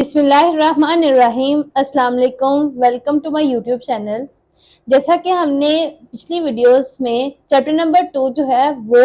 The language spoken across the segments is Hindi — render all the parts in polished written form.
बिस्मिल्लाहिर्रहमानिर्रहीम। अस्सलाम वालेकुम। Welcome to my YouTube channel. जैसा कि हमने पिछली वीडियोस में चैप्टर नंबर 2 जो है वो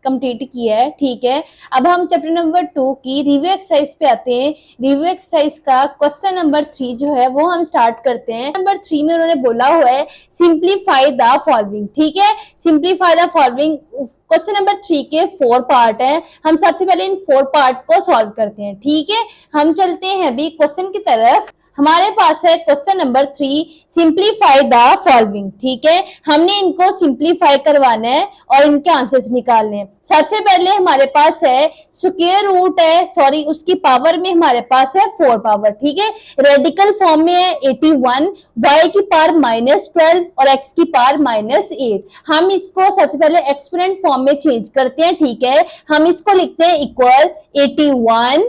कंप्लीट किया है, ठीक है। अब हम चैप्टर नंबर 2 की रिव्यू एक्सरसाइज पे आते हैं। रिव्यू एक्सरसाइज का क्वेश्चन नंबर 3 जो है वो हम स्टार्ट करते हैं। नंबर 3 में उन्होंने बोला हुआ है सिंप्लीफाई द फॉलोइंग, ठीक है। Simplify the following question number 3 के 4 पार्ट है। हम सबसे पहले इन 4 पार्ट को सॉल्व करते हैं, ठीक है। हम चलते हैं अभी क्वेश्चन की तरफ। हमारे पास है question number 3, simplify the following, ठीक है। हमने इनको सिंप्लीफाई करवाना है और इनके आंसर्स निकालने हैं। सबसे पहले हमारे पास है स्क्वायर रूट है, सॉरी उसकी पावर में हमारे पास है 4 पावर, ठीक है। रेडिकल फॉर्म में है 81, y की पावर -12 और x की पावर -8। हम इसको सबसे पहले एक्सपोनेंट फॉर्म में चेंज करते हैं, ठीक है। हम इसको लिखते हैं इक्वल 81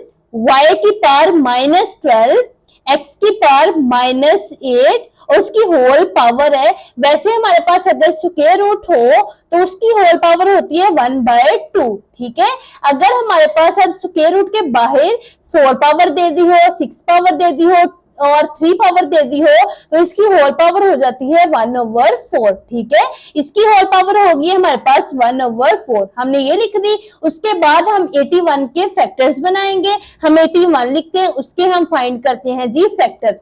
y की पावर -12 x की पावर -8 और उसकी होल पावर है। वैसे हमारे पास अगर स्क्वायर रूट हो तो उसकी होल पावर होती है 1/2, ठीक है। अगर हमारे पास अब स्क्वायर रूट के बाहर 4 पावर दे दी हो, 6 पावर दे दी हो और 3 पावर दे दी हो तो इसकी होल पावर हो जाती है 1/4, ठीक है। इसकी होल पावर होगी हमारे पास 1/4, हमने ये लिख दी। उसके बाद हम 81 के फैक्टर्स बनाएंगे। हम 81 लिखते हैं, उसके हम फाइंड करते हैं जी फैक्टर।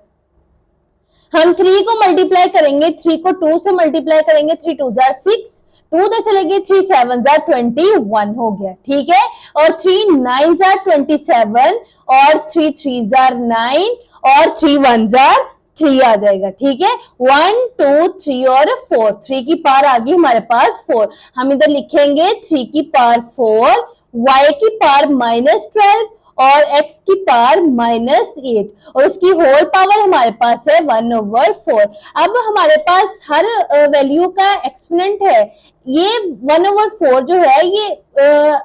हम 3 को मल्टीप्लाई करेंगे, 3 को 2 से मल्टीप्लाई करेंगे, 3 2 जार 6, 2 उधर चलेगी, 3 7 जार 21 हो गया, ठीक है। और 3 9 जार 27 और 3 3 जार 9 और 3 1 जार 3 आ जाएगा, ठीक है। 1 2 3 और 4, 3 की पावर आ गई हमारे पास 4। हम इधर लिखेंगे 3 की पावर 4, y की पावर -12 और x की पावर -8 और उसकी होल पावर हमारे पास है 1/4। अब हमारे पास हर वैल्यू का एक्सपोनेंट है। ये 1/4 जो है ये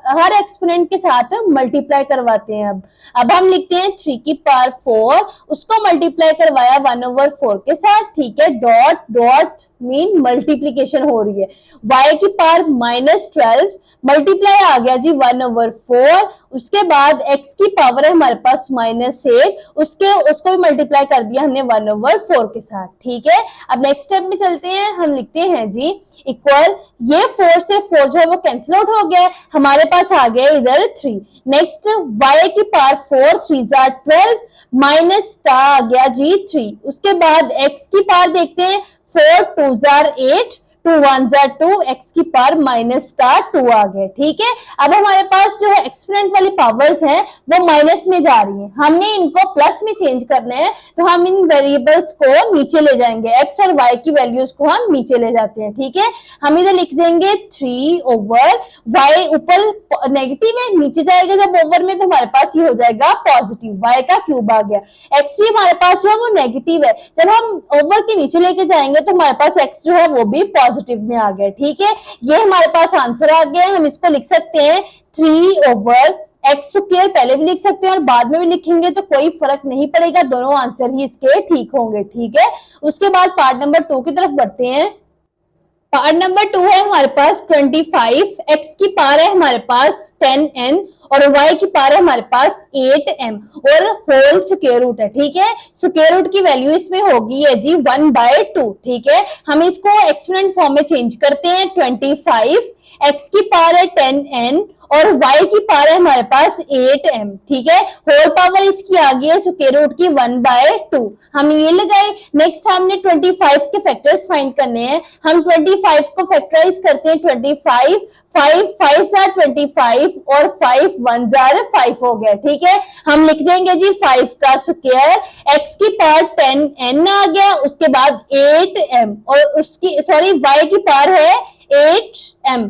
हर एक्सपोनेंट के साथ मल्टीप्लाई करवाते हैं। अब हम लिखते हैं 3 की पावर 4, उसको मल्टीप्लाई करवाया 1/4 के साथ, ठीक है। डॉट डॉट मीन मल्टीप्लीकेशन हो रही है। y की पावर -12 मल्टीप्लाई आ गया जी 1/4। उसके बाद x की पावर है हमारे पास -8, उसको भी मल्टीप्लाई कर दिया हमने 1/4 के साथ, ठीक है। अब नेक्स्ट स्टेप में चलते हैं। हम लिखते हैं जी इक्वल, ये 4 से 4 जो है वो कैंसिल आउट हो गया, हमारे पास आ गया इधर 3। नेक्स्ट y की पावर 4, 3 जार 12 माइनस का आ गया जी 3। उसके बाद x की पावर देखते हैं, 4 2 जार 8, 2 1 जार 2, x की पावर -2 आ गए, ठीक है। अब हमारे पास जो है एक्सपोनेंट वाली पावर्स हैं वो माइनस में जा रही हैं, हमने इनको प्लस में चेंज करना है। तो हम इन वेरिएबल्स को नीचे ले जाएंगे, x और y की वैल्यूज को हम नीचे ले जाते हैं, ठीक है। हम इधर लिख देंगे 3/y, ऊपर नेगेटिव है, नीचे जाएगा जब ओवर में तो हमारे पास ये हो जाएगा पॉजिटिव, y का क्यूब आ गया। x भी हमारे पास जो है वो नेगेटिव है, जब हम ओवर के नीचे लेके जाएंगे तो हमारे पास x जो है वो भी पॉजिटिव में आ गया, ठीक है। ये हमारे पास आंसर आ गया। हम इसको लिख सकते हैं 3/x स्क्वायर, पहले भी लिख सकते हैं और बाद में भी लिखेंगे तो कोई फर्क नहीं पड़ेगा, दोनों आंसर ही इसके ठीक होंगे, ठीक है। उसके बाद पार्ट नंबर 2 की तरफ बढ़ते हैं। पार्ट नंबर 2 है हमारे पास 25, x की पावर है हमारे पास 10n और y की पावर है हमारे पास 8m और होल स्क्वायर रूट है, ठीक है। स्क्वायर रूट की वैल्यू इसमें होगी है जी 1/2, ठीक है। हम इसको एक्सपोनेंट फॉर्म में चेंज करते हैं। 25, x की पावर है 10n और y की पावर है हमारे पास 8m, ठीक है। होल पावर इसकी आ गई है स्क्वायर रूट की 1/2। हम ये लगाए। नेक्स्ट हमने 25 के फैक्टर्स फाइंड करने हैं। हम 25 को फैक्टराइज करते हैं। 25 5 5 जार 25 और 5 1 जार 5 हो गया, ठीक है। हम लिख देंगे जी 5 का स्क्वायर, x की पावर 10n आ गया, उसके बाद 8m और उसकी सॉरी y की पावर है 8m,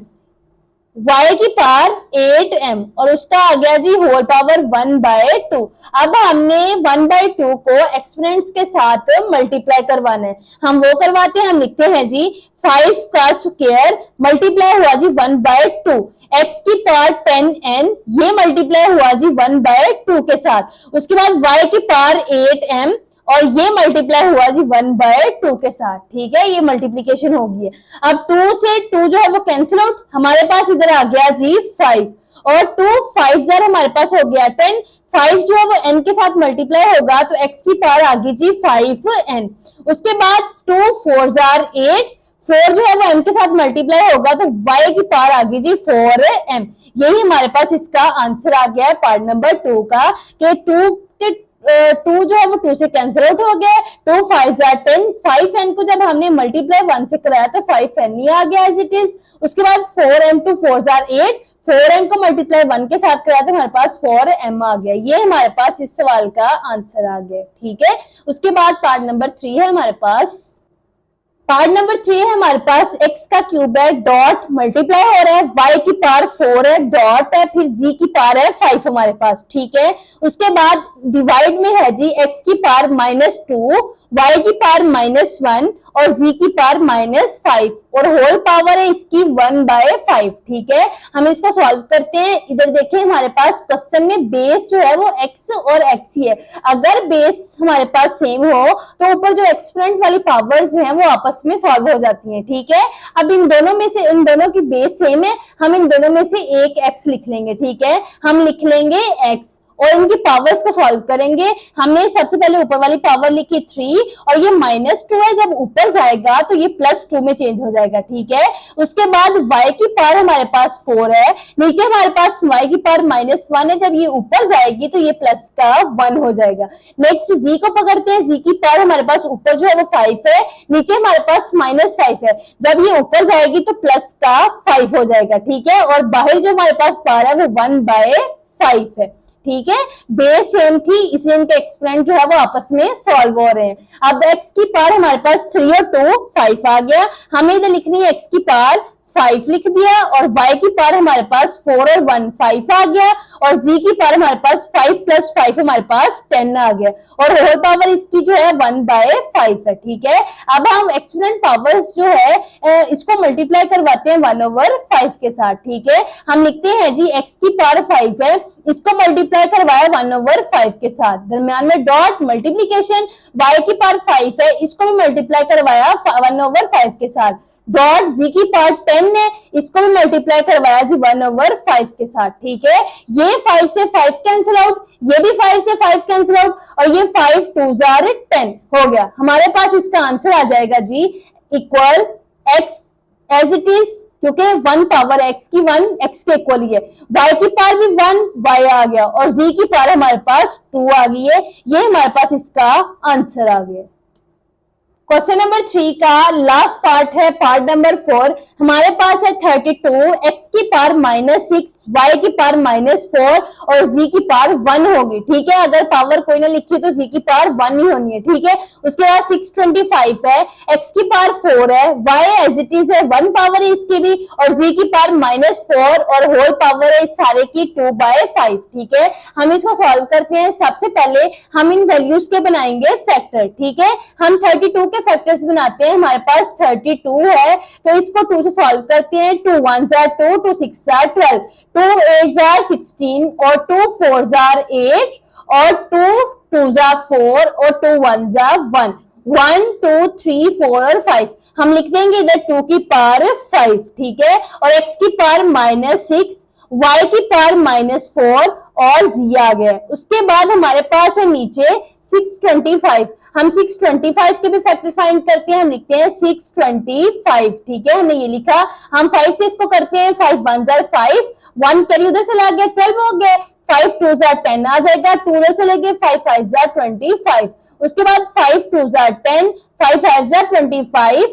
y की पावर 8m और उसका आ गया जी होल पावर 1/2। अब हमने 1/2 को एक्सपोनेंट्स के साथ मल्टीप्लाई करवाना है। हम वो करवाते हैं। हम लिखते हैं जी 5 का स्क्वायर मल्टीप्लाई हुआ जी 1/2, x की पावर 10n ये मल्टीप्लाई हुआ जी 1/2 के साथ। उसके बाद y की पावर 8m और ये मल्टीप्लाई हुआ जी 1/2 के साथ, ठीक है। ये मल्टीप्लीकेशन होगी। अब 2 से 2 जो है वो कैंसिल आउट, हमारे पास इधर आ गया जी 5 और 2 5 जार हमारे पास हो गया 10, 5 जो है वो n के साथ मल्टीप्लाई होगा तो x की पावर आ गई जी 5n। उसके बाद 2 4 जार 8, 4 जो है वो m के साथ मल्टीप्लाई होगा तो y की पावर आ गई जी 4m। यही हमारे पास इसका आंसर आ गया है पार्ट नंबर 2 का, कि 2 जो है वो 2 से कैंसिल आउट हो गया। 2 5 जार 10, 5n को जब हमने मल्टीप्लाई 1 से कराया तो 5n ही आ गया एज इट इज। उसके बाद 4m टू 4 जार 8, 4m को मल्टीप्लाई 1 के साथ कराया तो हमारे पास 4m आ गया। ये हमारे पास इस सवाल का आंसर आ गया, ठीक है। उसके बाद पार्ट नंबर 3 है हमारे पास। पार्ट नंबर 3 है हमारे पास, x का क्यूब है डॉट मल्टीप्लाई हो रहा है, y की पावर 4 है डॉट है, फिर z की पावर है 5 हमारे पास, ठीक है। उसके बाद डिवाइड में है जी x की पावर -2, y की पावर -1 और z की पावर -5 और होल पावर है इसकी 1/5, ठीक है। हम इसको सॉल्व करते हैं। इधर देखें हमारे पास क्वेश्चन में बेस जो है वो x और x ही है। अगर बेस हमारे पास सेम हो तो ऊपर जो एक्सपोनेंट वाली पावर्स हैं वो आपस में सॉल्व हो जाती हैं, ठीक है। अब इन दोनों की बेस सेम है, हम इन दोनों में से एक x लिख लेंगे, ठीक है। हम लिख लेंगे x और इनकी पावर्स को सॉल्व करेंगे। हमने सबसे पहले ऊपर वाली पावर लिखी 3 और ये -2 है, जब ऊपर जाएगा तो ये +2 में चेंज हो जाएगा, ठीक है। उसके बाद y की पावर हमारे पास 4 है, नीचे हमारे पास y की पावर -1 है, जब ये ऊपर जाएगी तो ये प्लस का 1 हो जाएगा। नेक्स्ट z को पकड़ते हैं, z की पावर हमारे पास ऊपर जो है वो 5 है, नीचे हमारे पास -5 है, जब ये ऊपर जाएगी तो प्लस का 5 हो जाएगा, ठीक है। और बाहर जो हमारे पास पावर है वो 1/5 है, ठीक है। बेस सेम थी इसलिए इनके एक्सपोनेंट जो है वो आपस में सॉल्व हो रहे हैं। अब x की पावर हमारे पास 3 और 2 5 आ गया, हमें इधर लिखनी है x की पावर 5 लिख दिया और y की पावर हमारे पास 4 और 1 5 आ गया और z की पावर हमारे पास 5 + 5 हमारे पास 10 आ गया और होल पावर इसकी जो है 1/5 है, ठीक है। अब हम एक्सपोनेंट पावर्स जो है इसको मल्टीप्लाई करवाते हैं 1/5 के साथ, ठीक है। हम लिखते हैं जी x की पावर 5 है, इसको मल्टीप्लाई करवाया 1/5 के साथ, दरम्यान में डॉट मल्टीप्लीकेशन, y की पावर 5 है, इसको भी मल्टीप्लाई करवाया 1/5 के साथ, डॉट z की पावर 10 है, इसको भी मल्टीप्लाई करवाया जी 1/5 के साथ, ठीक है। ये 5 से 5 कैंसिल आउट, ये भी 5 से 5 कैंसिल आउट और ये 5 2 जार 10 हो गया। हमारे पास इसका आंसर आ जाएगा g equal x as it is, क्योंकि 1 पावर x की 1 x के इक्वल ही है, y की पावर भी 1 y आ गया और z की पावर हमारे पास 2 आ गई है। ये हमारे पास इसका आंसर आ गया। क्वेश्चन नंबर 3 का लास्ट पार्ट है पार्ट नंबर 4। हमारे पास है 32, x की पावर -6, y की पावर -4 और z की पावर 1 होगी, ठीक है। अगर पावर कोई ना लिखी तो z की पावर 1 ही होनी है, ठीक है। उसके बाद 625 है, x की पावर 4 है, y एज इट इज है, 1 पावर है इसकी भी और z की पावर -4 और होल पावर है इस सारे की 2/5, ठीक है। हम इसको सॉल्व करते हैं। सबसे पहले हम इन वैल्यूज के बनाएंगे फैक्टर, ठीक है। हम 32 के फैक्टर्स बनाते हैं। हमारे पास 32 है तो इसको 2 से सॉल्व करते हैं। 2 1 जार 2, 2 6 जार 12, 2 8 जार 16 और 2 4 जार 8 और 2 2 जार 4 और 2 1 जार 1, 1 2 3 4 और 5। हम लिख देंगे इधर 2 की पावर 5, ठीक है। और x की पावर -6, y की पावर -4 और z आ गया। उसके बाद हमारे पास है नीचे 625। हम 625 के भी फैक्टर फाइंड करते हैं। हम लिखते हैं 625, ठीक है, हमने ये लिखा। हम 5 से इसको करते हैं, 5 1 जार 5, 1 कैरी उधर से ला गया 12 हो गया, 5 2 जार 10 आ जाएगा, 2 उधर से लगे 5 5 जार 25। उसके बाद 5 2 जार 10, 5 5 जार 25,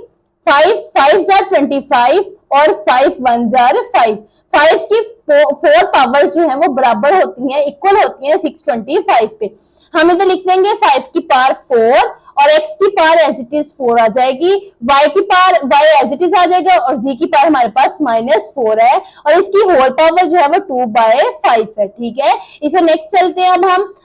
5 5 जार 25 और 5 1 जार 5। 5 की 4 पावर्स जो है वो बराबर होती हैं, इक्वल होती हैं 625 पे। हम इधर लिख देंगे 5 की पावर 4 और x की पावर एज इट इज 4 आ जाएगी, y की power y as it is आ जाएगा और z की पावर हमारे पास -4 है और इसकी होल पावर जो है वो 2/5 है, ठीक है। इसे नेक्स्ट चलते हैं। अब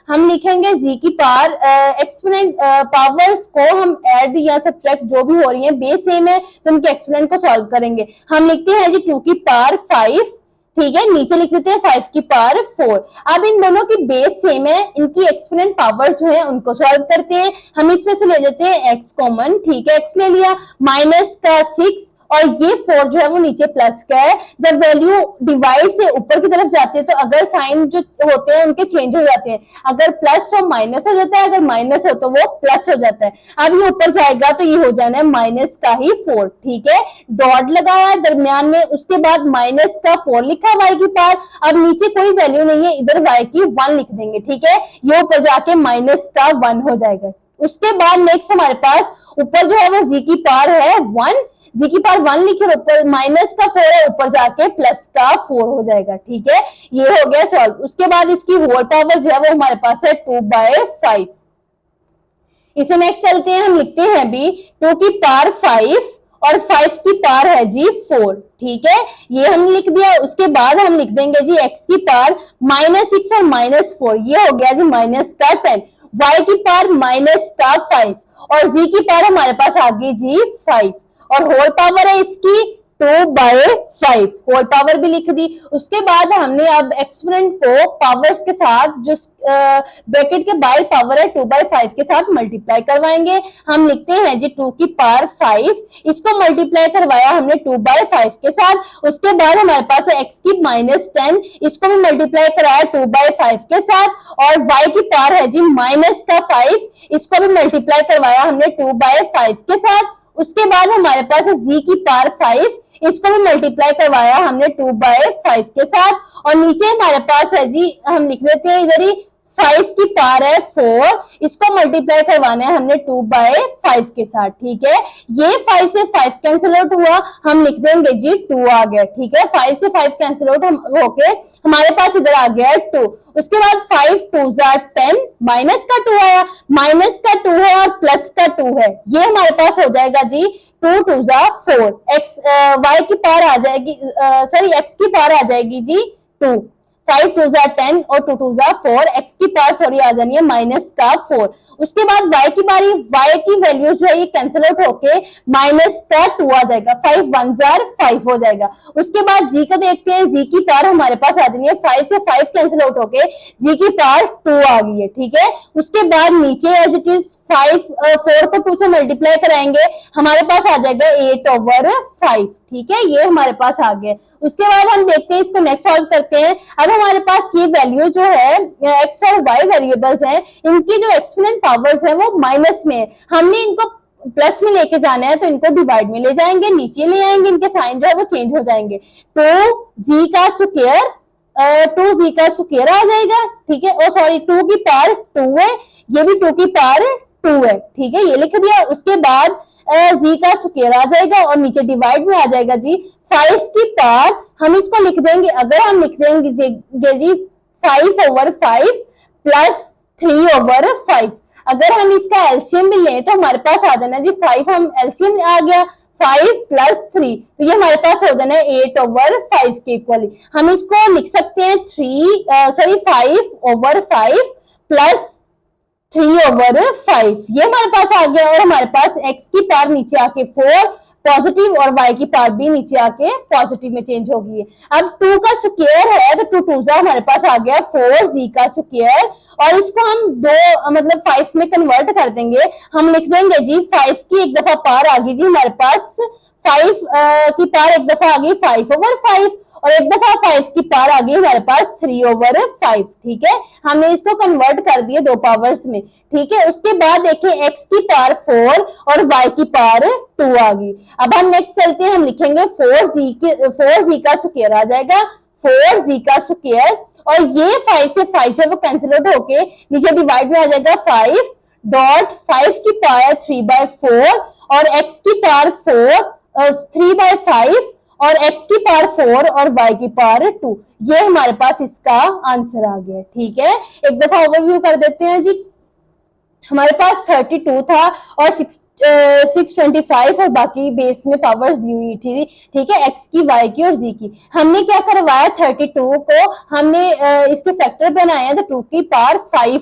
हम लिखेंगे z की पावर, एक्सपोनेंट पावर्स को हम ऐड या सब्ट्रैक्ट जो भी हो रही है बेस सेम है तो उनके एक्सपोनेंट को सॉल्व करेंगे। हम लिखते हैं जी 2 की पावर 5, ठीक है, नीचे लिख देते हैं 5 की पावर 4। अब इन दोनों की बेस सेम है, इनकी एक्सपोनेंट पावर्स जो है उनको सॉल्व करते हैं। हम इसमें से ले लेते हैं x कॉमन, ठीक है, x ले लिया, माइनस का 6 और ये 4 जो है वो नीचे प्लस का है। जब वैल्यू डिवाइड से ऊपर की तरफ जाती है तो अगर साइन जो होते हैं उनके चेंज हो जाते हैं, अगर प्लस हो माइनस हो जाता है, अगर माइनस हो तो वो प्लस हो जाता है। अब ये ऊपर जाएगा तो ये हो जाना है माइनस का ही 4, ठीक है। डॉट लगाया दरमियान में, उसके बाद माइनस का 4 लिखा वाई की पार। अब नीचे कोई वैल्यू नहीं है, इधर वाई की 1 लिख देंगे, ठीक है। ये ऊपर जाके माइनस का 1 हो जाएगा। उसके बाद नेक्स्ट हमारे पास ऊपर जो है वो जी की पार है 1, जी की पावर 1 लिखे, ऊपर माइनस का 4 है, ऊपर जाके प्लस का 4 हो जाएगा, ठीक है। ये हो गया सॉल्व। उसके बाद इसकी होल पावर जो है वो हमारे पास है 2/5। इसे नेक्स्ट चलते हैं, हम लिखते हैं भी 2 की पावर 5 और 5 की पावर है जी 4, ठीक है। ये हमने लिख दिया। उसके बाद हम लिख देंगे जी x की पावर -6 और -4, ये हो गया जी माइनस का 10, y की पावर माइनस का 5 और z की पावर हमारे पास आ गई जी 5 और होल पावर है इसकी 2/5, होल पावर भी लिख दी। उसके बाद हमने अब एक्सपोनेंट को पावर्स के साथ जो ब्रैकेट के बाहर पावर है 2/5 के साथ मल्टीप्लाई करवाएंगे। हम लिखते हैं जी 2 की पावर 5, इसको मल्टीप्लाई करवाया हमने 2/5 के साथ। उसके बाद हमारे पास है x की -10, इसको भी मल्टीप्लाई कराया 2/5 के साथ और y की पावर है जी माइनस का 5, इसको भी मल्टीप्लाई करवाया हमने 2/5 के साथ। उसके बाद हमारे पास है z की पावर 5, इसको भी मल्टीप्लाई करवाया हमने 2/5 के साथ और नीचे हमारे पास है जी, हम लिख लेते हैं इधर ही 5 की पावर है 4, इसको मल्टीप्लाई करवाना है हमने 2/5 के साथ, ठीक है। ये 5 से 5 कैंसिल आउट हुआ, हम लिख देंगे जी 2 आ गया, ठीक है। 5 से 5 कैंसिल आउट होके हमारे पास इधर आ गया है 2। उसके बाद 5 2 10, माइनस का 2 आया, माइनस का 2 है और प्लस का 2 है, ये हमारे पास हो जाएगा जी 2 2 4, x y की पावर आ जाएगी, सॉरी x की पावर आ जाएगी जी 2, 5 2 10 और 2 2 4, x की पावर सॉरी आ जानी है माइनस का 4। उसके बाद y की बारी, y की वैल्यू जो है ये कैंसिल आउट होके माइनस का 2 आ जाएगा, 5 1 5 हो जाएगा। उसके बाद जी का देखते हैं, जी की पावर हमारे पास आ जानी है 5 से 5 कैंसिल आउट होके जी की पावर 2 आ गई है, ठीक है। उसके बाद नीचे एज इट इज 4 को 2 से मल्टीप्लाई कराएंगे, हमारे पास आ जाएगा 8/5, ठीक है। ये हमारे पास आ गया। उसके बाद हम देखते हैं, इसको नेक्स्ट सॉल्व करते हैं। अब हमारे पास ये वैल्यू जो है x और y वेरिएबल्स हैं, इनकी जो एक्सपोनेंट पावर्स है वो माइनस में है, हमने इनको प्लस में लेके जाना है तो इनको डिवाइड में ले जाएंगे, नीचे ले आएंगे, इनके साइन जो है वो चेंज हो जाएंगे। तो z का स्क्वायर 2z का स्क्वायर आ जाएगा, ठीक है। ओ सॉरी 2 की पावर 2 है, ये भी 2 की पावर 2 है, ठीक है, ये लिख दिया। उसके बाद जी का स्क्वायर आ जाएगा और नीचे डिवाइड में आ जाएगा जी 5 की पावर, हम इसको लिख देंगे, अगर हम लिख देंगे जी 5/5 प्लस 3/5, अगर हम इसका एलसीएम भी लें तो हमारे पास आ जाना जी 5, हम एलसीएम आ गया 5 प्लस 3, तो ये हमारे पास हो जाना है 8/5 के इक्वली। हम इसको लिख सकते हैं 5/5 प्लस 3/5, ये हमारे पास आ गया और हमारे पास x की पावर नीचे आके 4 पॉजिटिव और y की पावर भी नीचे आके पॉजिटिव में चेंज हो गई है। अब 2 का स्क्वायर है तो 2 2 हमारे पास आ गया 4z का स्क्वायर और इसको हम 2 मतलब 5 में कन्वर्ट कर देंगे। हम लिख देंगे जी 5 की एक दफा पावर आ गई जी हमारे पास 5 की पावर एक दफा आ गई 5/5 और एक दफा 5 की पावर आ गई हमारे पास 3/5, ठीक है। हमने इसको कन्वर्ट कर दिए 2 पावर्स में, ठीक है। उसके बाद देखिए x की पावर 4 और y की पावर 2 आ गई। अब हम नेक्स्ट चलते हैं, हम लिखेंगे 4z का स्क्वायर आ जाएगा, 4z का स्क्वायर और ये 5 से 5 जो वो कैंसिल आउट होके नीचे डिवाइड में आ जाएगा 5 की पावर 3/4 और x की पावर 3/5 और x की पावर 4 और y की पावर 2, ये हमारे पास इसका आंसर आ गया, ठीक है। एक दफा ओवरव्यू कर देते हैं जी। हमारे पास 32 था और 625 और बाकी बेस में पावर्स दी हुई थी, ठीक है, x की, y की और z की। हमने क्या करवाया 32 को हमने इसके फैक्टर बनाए हैं तो 2 की पावर 5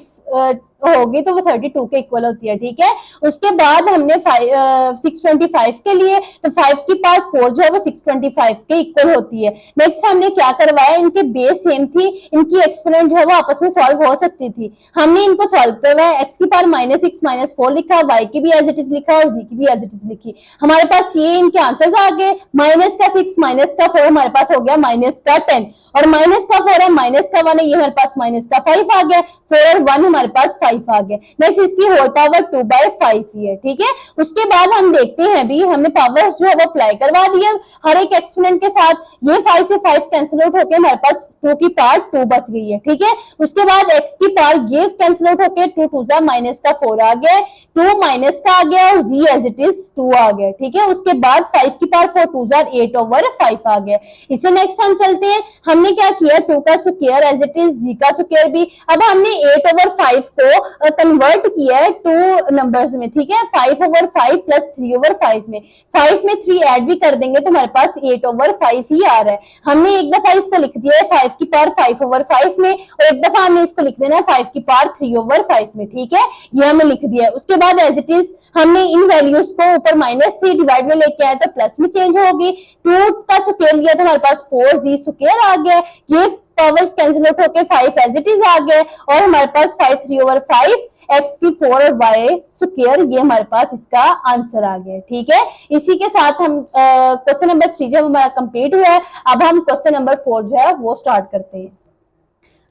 होगी तो वो 32 के इक्वल होती है, ठीक है। उसके बाद हमने 625 के लिए, तो 5 की पावर 4 जो है वो 625 के इक्वल होती है। नेक्स्ट हमने क्या करवाया, इनके बेस सेम थी, इनकी एक्सपोनेंट जो है वो आपस में सॉल्व हो सकती थी, हमने इनको सॉल्व करवाया। x की पावर -6 -4 लिखा, y की भी एज इट इज लिखा और z की भी एज इट इज लिखी। हमारे पास ये इनके आंसर्स आ गए, -6 -4 हमारे पास हो गया -10, और -4 है -1 है, ये हमारे पास -5 आ गया, 4 और 1 हमारे पास 5 आ गया। नेक्स्ट इसकी होल पावर 2/5 ही है, ठीक है। उसके बाद हम देखते हैं भी, हमने पावर्स जो है वो अप्लाई करवा दिया हर एक एक्सपोनेंट के साथ, ये 5 से 5 कैंसिल आउट होकर हमारे पास 2 की पावर 2 बच गई है, ठीक है। उसके बाद x की पावर ये कैंसिल आउट होकर 2 2 -4 आ गया, 2 माइनस का आ गया और z एज इट इज 2 आ गया, ठीक है। उसके बाद 5 की पावर 4 2 8/5 आ गया। इससे नेक्स्ट हम चलते हैं, हमने क्या किया, 2 का square as it is z का स्क्वायर भी। अब हमने 8/5 को कन्वर्ट किया है 2 नंबर्स में, ठीक है, 5/5 प्लस 3/5 में, 5 में 3 ऐड भी कर देंगे तो हमारे पास 8/5 ही आ रहा है। हमने एक दफा इसको लिख दिया है 5 की पावर 5/5 में, और एक दफा हमने इसको लिख देना है 5 की पावर 3/5 में, ठीक है, ये हमने लिख दिया है। उसके बाद एज इट इज हमने इन वैल्यूज को ऊपर -3 डिवाइड में लेके आए तो प्लस में चेंज होगी, 2 का स्क्वायर लिया तो हमारे पास 4z स्क्वायर आ गया, ये पावर्स कैंसिल आउट होके 5 एज इट इज आ गए, और हमारे पास 5 3/5 x की 4 और y स्क्वायर, ये हमारे पास इसका आंसर आ गया, ठीक है। इसी के साथ हम क्वेश्चन नंबर 3 जो हमारा कंप्लीट हुआ है। अब हम क्वेश्चन नंबर 4 जो है वो स्टार्ट करते हैं।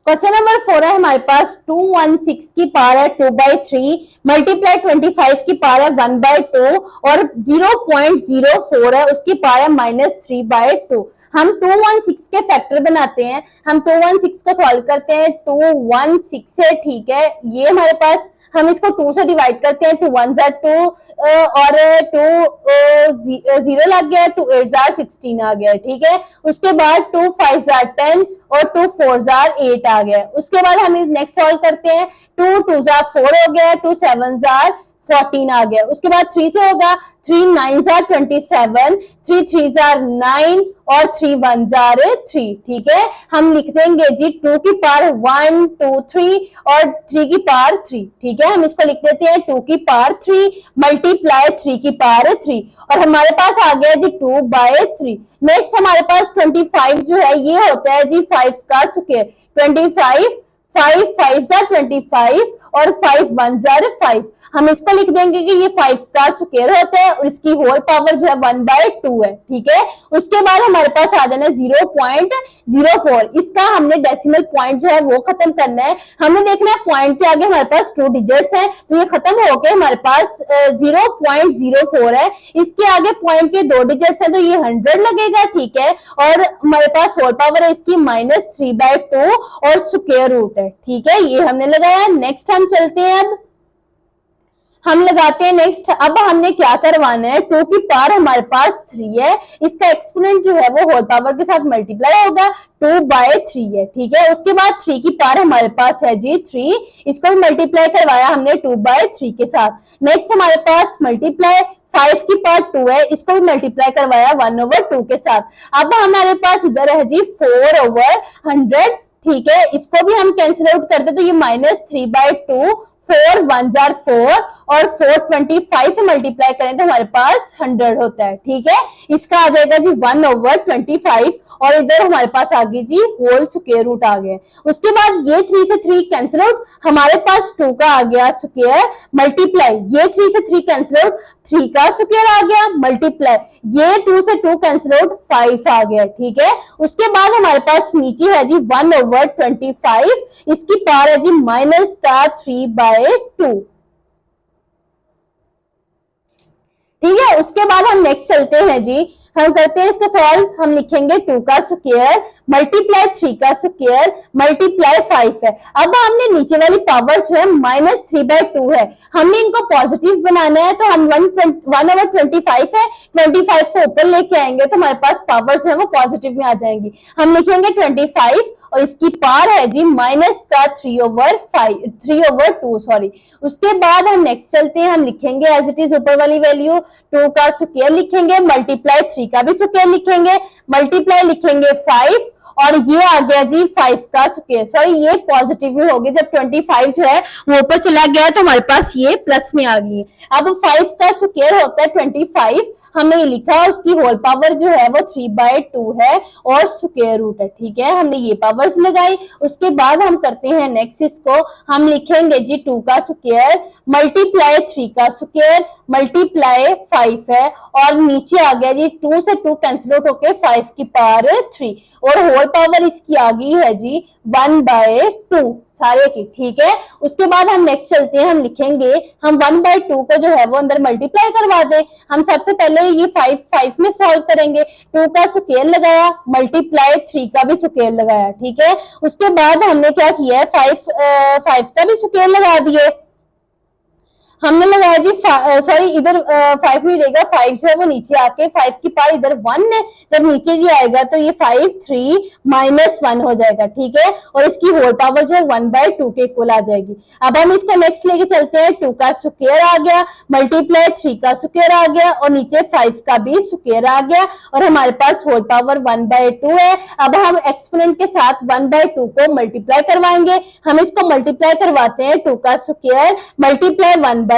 क्वेश्चन नंबर 4 है हमारे पास, 216 की पावर है 2/3 मल्टीप्लाई 25 की पावर है 1/2 और 0.04 है उसकी पावर है -3/2। हम 216 के फैक्टर बनाते हैं, हम 216 को सॉल्व करते हैं, 216 है, ठीक है, ये हमारे पास हम इसको 2 से डिवाइड करते हैं, 2 1 जार 2 और 2 0 लग गया, 2 8 जार 16 आ गया, ठीक है। उसके बाद 2 5 जार 10 और 2 4 जार 8 आ गया। उसके बाद हम नेक्स्ट सॉल्व करते हैं, 2 2 जार 4 हो गया, 2 7 जार 14 आ गया। उसके बाद 3 से होगा, 3 9 जार 27, 3 3 जार 9 और 3 1 जार 3, ठीक है। हम लिख देंगे जी 2 की पावर 1 2 3 और 3 की पावर 3, ठीक है। हम इसको लिख देते हैं 2 की पावर 3 मल्टीप्लाई 3 की पावर 3, और हमारे पास आ गया जी 2/3। नेक्स्ट हमारे पास 25 जो है ये होता है जी 5 का स्क्वायर, 25 5 5 जार 25 और 5 1 जार 5। हम इसको लिख देंगे कि ये 5 का स्क्वायर होता है और इसकी होल पावर जो है 1/2 है, ठीक है। उसके बाद हमारे पास आ जाना है 0.04, इसका हमने डेसिमल पॉइंट जो है वो खत्म करना है। हमने देखना है पॉइंट के आगे हमारे पास 2 डिजिट्स हैं, तो ये खत्म होके हमारे पास 0.04 है, इसके आगे पॉइंट के 2 डिजिट्स हैं तो ये 100 लगेगा, ठीक है। और हमारे पास होल पावर है इसकी -3/2 और स्क्वायर रूट है, ठीक है, ये हमने लगाया। नेक्स्ट हम चलते हैं, अब हम लगाते हैं नेक्स्ट। अब हमने क्या करवाना है, 2 की पावर हमारे पास 3 है, इसका एक्सपोनेंट जो है वो होल पावर के साथ मल्टीप्लाई होगा, 2/3 है, ठीक है। उसके बाद 3 की पावर हमारे पास है जी 3, इसको भी मल्टीप्लाई करवाया हमने 2/3 के साथ। नेक्स्ट हमारे पास मल्टीप्लाई 5 की पावर 2 है, इसको भी मल्टीप्लाई करवाया 1/2 के साथ। अब हमारे पास इधर है जी 4/100, ठीक है, इसको भी हम कैंसिल आउट करते तो ये -3/2, 4 1 जार 4 और 4 25 से मल्टीप्लाई करें तो हमारे पास 100 होता है, ठीक है। इसका आ जाएगा जी 1/25 और इधर हमारे पास आ गई जी होल स्क्वायर रूट आ गया। उसके बाद ये 3 से 3 कैंसिल आउट, हमारे पास 2 का आ गया स्क्वायर मल्टीप्लाई, ये 3 से 3 कैंसिल आउट, 3 का स्क्वायर आ गया मल्टीप्लाई, ये 2 से 2 कैंसिल आउट 5 आ गया, ठीक है। उसके बाद हमारे पास नीचे है जी 1/25, इसकी पावर है जी -3/2, ठीक है। उसके बाद हम नेक्स्ट चलते हैं जी, हम करते हैं इसको सॉल्व। हम लिखेंगे 2 का स्क्वायर मल्टीप्लाई 3 का स्क्वायर मल्टीप्लाई 5 है। अब हमने नीचे वाली पावर जो है -3/2 है, हमने इनको पॉजिटिव बनाना है, तो हम 1/25 है, 25 को ऊपर लेके आएंगे तो हमारे पास पावर जो है वो पॉजिटिव में आ जाएंगी। हम लिखेंगे 25 और इसकी पावर है जी -3/2 सॉरी। उसके बाद हम नेक्स्ट चलते हैं, हम लिखेंगे एज इट इज ऊपर वाली वैल्यू, 2 का स्क्वायर लिखेंगे मल्टीप्लाई 3 का भी स्क्वायर लिखेंगे, मल्टीप्लाई लिखेंगे 5 और ये आ गया जी 5 का स्क्वायर, सॉरी ये पॉजिटिव में हो गया, जब 25 जो है वो ऊपर चला गया तो हमारे पास ये प्लस में आ गई। अब 5 का स्क्वायर होता है 25, हमने ये लिखा, उसकी होल पावर जो है वो 3/2 है और स्क्वायर रूट है, ठीक है, हमने ये पावर्स लगाई। उसके बाद हम करते हैं नेक्स्ट, इसको हम लिखेंगे जी 2 का स्क्वायर मल्टीप्लाई 3 का स्क्वायर मल्टीप्लाई 5 है, और नीचे आ गया जी 2 से 2 कैंसिल आउट होके 5 की पावर 3, और होल पावर इसकी आ गई है जी 1/2 सारे की, ठीक है। उसके बाद हम नेक्स्ट चलते हैं, हम लिखेंगे, हम 1/2 को जो है वो अंदर मल्टीप्लाई करवा दें। हम सबसे पहले ये 5 में सॉल्व करेंगे, 2 का स्क्वायर लगाया मल्टीप्लाई 3 का भी स्क्वायर लगाया, ठीक है। उसके बाद हमने क्या किया है, 5 का भी स्क्वायर लगा दिए, हमने लगाया जी, सॉरी इधर 5 नहीं रहेगा, 5 जो है वो नीचे आके 5 की पावर इधर 1 है, जब नीचे जी आएगा तो ये 5 3 -1 हो जाएगा, ठीक है, और इसकी होल पावर जो है 1/2 के इक्वल आ जाएगी। अब हम इसका नेक्स्ट लेके चलते हैं, 2 का स्क्वायर आ गया मल्टीप्लाई 3 का स्क्वायर आ गया और नीचे 5 का भी स्क्वायर आ गया, और हमारे पास होल पावर 1/2 है। अब हम एक्सपोनेंट के साथ 1/2 को मल्टीप्लाई करवाएंगे, हम इसको मल्टीप्लाई करवाते हैं, 2 का स्क्वायर मल्टीप्लाई 1/2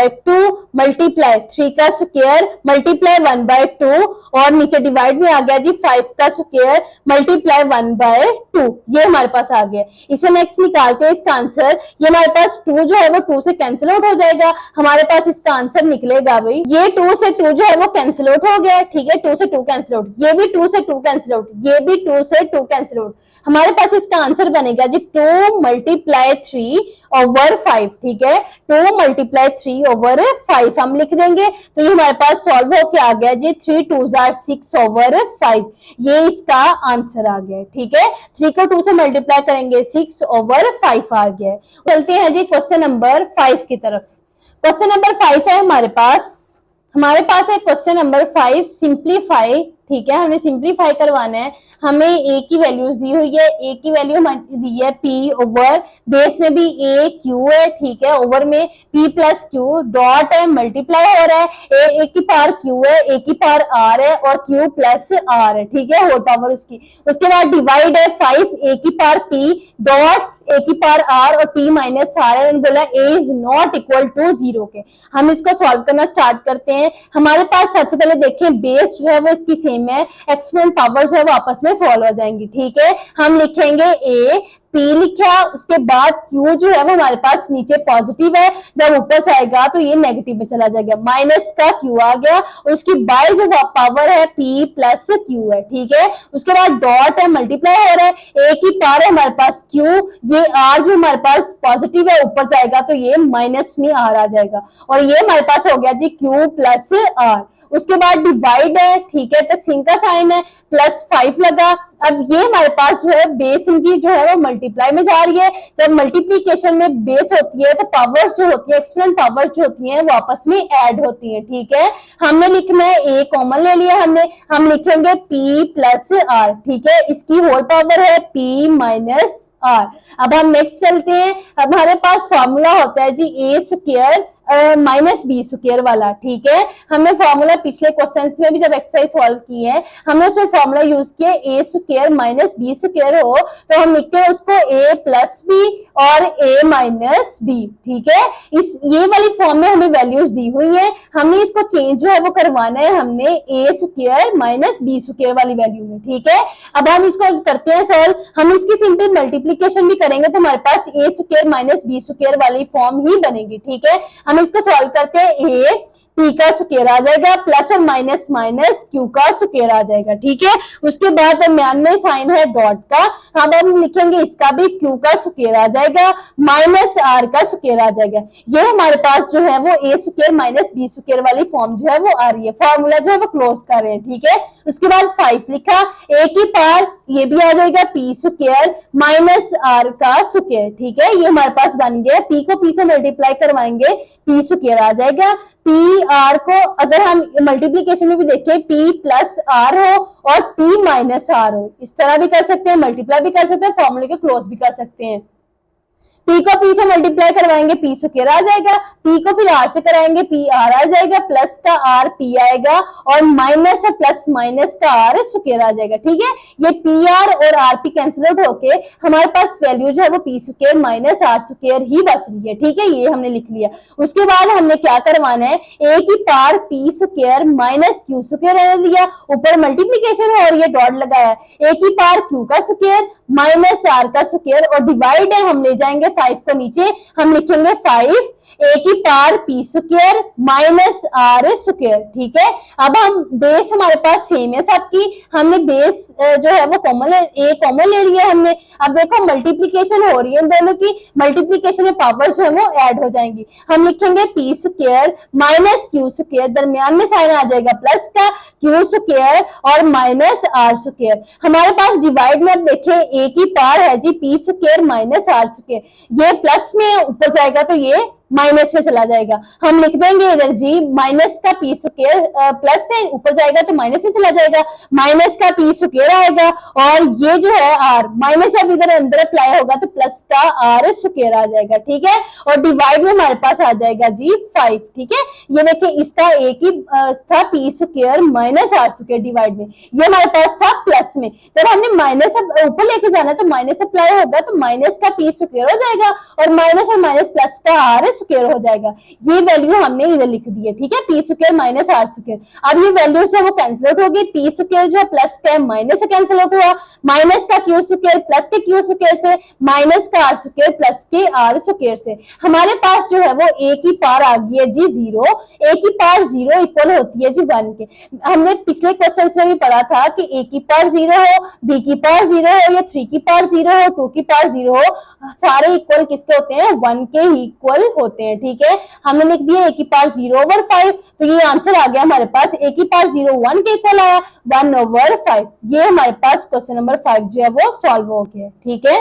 मल्टीप्लाई 3 का स्क्वायर मल्टीप्लाई 1/2, और नीचे डिवाइड में आ गया जी 5 का स्क्वायर मल्टीप्लाई 1/2, ये हमारे पास आ गया। इसे नेक्स्ट निकालते हैं इसका आंसर, ये हमारे पास 2 जो है वो 2 से कैंसिल आउट हो जाएगा, हमारे पास इसका आंसर निकलेगा भाई, ये 2 से 2 जो है वो कैंसिल आउट हो गया, ठीक है, 2 से 2 कैंसिल आउट, ये भी 2 से 2 कैंसिल आउट, ये भी 2 से 2 कैंसिल आउट, हमारे पास इसका आंसर बनेगा जी 2 × 3/5, ठीक है, 2 × 3/5 हम लिख देंगे, तो ये हमारे पास सॉल्व होके आ गया जी 3 2 6/5, ये इसका आंसर आ गया, ठीक है। 3 को 2 से मल्टीप्लाई करेंगे 6/5 आ गया। चलते हैं जी क्वेश्चन नंबर 5 की तरफ। क्वेश्चन नंबर 5 है हमारे पास है क्वेश्चन नंबर 5 सिंप्लीफाई, ठीक है, हमने सिंप्लीफाई करवाना है, हमें ए की वैल्यूज दी हुई है, ए की वैल्यू हमारी दी है पी ओवर, बेस में भी ए क्यू है, ठीक है, ओवर में पी प्लस क्यू, डॉट है मल्टीप्लाई हो रहा है, ए की पावर क्यू है, ए की पावर आर है और क्यू प्लस आर है, ठीक है, होल पावर उसकी। उसके बाद डिवाइड है 5 ए की पावर पी डॉट ए की पावर आर और पी माइनस आर है, बोला ए इज नॉट इक्वल टू 0 के। हम इसको सॉल्व करना स्टार्ट करते हैं। हमारे पास सबसे पहले देखें बेस जो है वो इसकी सेम है, एक्सपोनेंट पावर जो है वो आपस में सॉल्व हो जाएंगी, ठीक है। हम लिखेंगे ए, पी लिखा, उसके बाद क्यू जो है वो हमारे पास नीचे पॉजिटिव है, जब ऊपर से आएगा तो ये नेगेटिव में चला जाएगा, माइनस का क्यू आ गया, और उसकी बाय जो पावर है पी प्लस क्यू है, ठीक है। उसके बाद डॉट है मल्टीप्लाई हो रहा है, ए की पावर है हमारे पास क्यू, ये आर जो हमारे पास पॉजिटिव है ऊपर जाएगा तो ये माइनस में आर आ जाएगा, और ये हमारे पास हो गया जी क्यू प्लस आर। उसके बाद डिवाइड है, ठीक है, तकसीम का साइन है, +5 लगा। अब ये हमारे पास जो है बेस उनकी जो है वो मल्टीप्लाई में जा रही है, जब मल्टीप्लीकेशन में बेस होती है तो पावर्स जो होती है, एक्सपोनेंट पावर्स जो होती हैं वो आपस में ऐड होती है, ठीक है। हमने लिखना है ए कॉमन ले लिया हमने, हम लिखेंगे पी प्लस आर, ठीक है, इसकी होल पावर है पी माइनस आर। अब हम नेक्स्ट चलते हैं, अब हमारे पास फॉर्मूला होता है जी ए स्क्वायर माइनस बी स्क्वायर वाला, ठीक है। हमने फॉर्मूला पिछले क्वेश्चंस में भी जब एक्सरसाइज सॉल्व की है हमने उसमें फॉर्मूला यूज किया, ए स्क्वायर माइनस बी स्क्वायर हो तो हम लिखते हैं उसको ए प्लस बी और ए माइनस बी, ठीक है। इस ये वाली फॉर्म में हमें वैल्यूज दी हुई है, हमने इसको चेंज जो है वो करवाना है हमने ए स्क्वायर माइनस बी स्क्वायर वाली वैल्यू में, ठीक है। अब हम इसको करते हैं सॉल्व, हम इसकी सिंपल मल्टीप्लीकेशन भी करेंगे तो हमारे पास ए स्क्वायर माइनस बी स्क्वायर वाली फॉर्म ही बनेगी, ठीक है। हम इसको सॉल्व करते हैं, ए पी का स्क्वायर आ जाएगा प्लस और माइनस माइनस क्यू का स्क्वायर आ जाएगा, ठीक है। उसके बाद दरम्यान में साइन है डॉट का, अब हम लिखेंगे इसका भी क्यू का स्क्वायर आ जाएगा माइनस आर का स्क्वायर आ जाएगा। ये हमारे पास जो है वो ए स्क्वायर माइनस बी स्क्वायर वाली फॉर्म जो है वो आ रही है, फॉर्मूला जो है वो क्लोज कर रहे हैं, ठीक है। उसके बाद 5 लिखा, ए की पावर ये भी आ जाएगा पी स्क्वायर माइनस आर का स्क्वायर, ठीक है, ये हमारे पास बन गया। पी को पी से मल्टीप्लाई करवाएंगे पी स्क्वायर आ जाएगा, पी आर को अगर हम मल्टीप्लीकेशन में भी देखें पी प्लस आर हो और पी माइनस आर हो, इस तरह भी कर सकते हैं, मल्टीप्लाई भी कर सकते हैं, फॉर्मूले के क्लोज भी कर सकते हैं। पी को पी से मल्टीप्लाई करवाएंगे पी स्क्वायर आ जाएगा, पी को फिर आर से कराएंगे पी आर आ जाएगा, प्लस का आर पी आएगा और माइनस और प्लस माइनस का आर स्क्वायर आ जाएगा। ठीक है, ये पी आर और आर पी कैंसिल आउट होके हमारे पास वैल्यू जो है वो p square minus r square ही बच रही है। ठीक है, ये हमने लिख लिया। उसके बाद हमने क्या करवाना है, ए की power p square minus Q square लिया, ऊपर मल्टीप्लीकेशन हो रही है डॉट लगाया, ए की पावर क्यू का स्क्वायर माइनस आर का स्क्वायर और डिवाइड है, हम ले जाएंगे 5 को नीचे, हम लिखेंगे 5 ए की power p square minus r square. ठीक है, अब हम बेस हमारे पास सेम है सबकी, हमने बेस जो है वो कॉमन ए कॉमन ले लिया हमने। अब देखो मल्टीप्लीकेशन हो रही है इन दोनों की, मल्टीप्लीकेशन में पावर जो है वो ऐड हो जाएंगी, हम लिखेंगे P square minus Q square, दरमियान में साइन आ जाएगा प्लस का, क्यू स्क्वायर और माइनस आर स्क्वायर। हमारे पास डिवाइड में अब देखें ए की पावर है जी p square minus r square, ये प्लस में ऊपर जाएगा तो ये माइनस में चला जाएगा, हम लिख देंगे इधर जी माइनस का पी स्क्वायर, प्लस से ऊपर जाएगा तो माइनस में चला जाएगा, माइनस का पी स्क्वायर आएगा और ये जो है आर माइनस अब इधर अंदर अप्लाई होगा तो प्लस का आर स्क्वायर आ जाएगा। ठीक है, और डिवाइड में हमारे पास आ जाएगा जी 5। ठीक है, ये देखिए इसका एक ही था p square minus r square divide में, ये हमारे पास था प्लस में, जब हमने माइनस ऊपर लेके जाना तो माइनस अप्लाई होगा तो माइनस का पी स्क्वायर हो जाएगा और माइनस प्लस का आर स्क्वायर हो जाएगा, ये वैल्यू हमने इधर लिख दी है। ठीक है, p square minus r square, अब ये वैल्यू जो है वो कैंसिल आउट होगी, पी स्क्वायर जो है प्लस का माइनस से कैंसिल आउट हुआ, माइनस का क्यू स्क्वायर प्लस के क्यू स्क्वायर से, माइनस का आर स्क्वायर प्लस के आर स्क्वायर से, हमारे पास जो है वो ए की पावर आ गई है जी 0, ए की पावर 0 इक्वल होती है जी 1 के। हमने पिछले क्वेश्चंस में भी पढ़ा था कि ए की पावर 0 हो, बी की पावर 0 हो या 3 की पावर 0 हो, 2 की पावर 0 हो, सारे इक्वल किसके होते हैं, 1 के ही इक्वल होते हैं। ठीक है, हमने लिख दिया ए की पावर 0/5, तो ये आंसर आ गया हमारे पास, ए की पावर 0 1 के इक्वल आया 1/5। ये हमारे पास क्वेश्चन नंबर 5 जो है वो सॉल्व हो गया। ठीक है।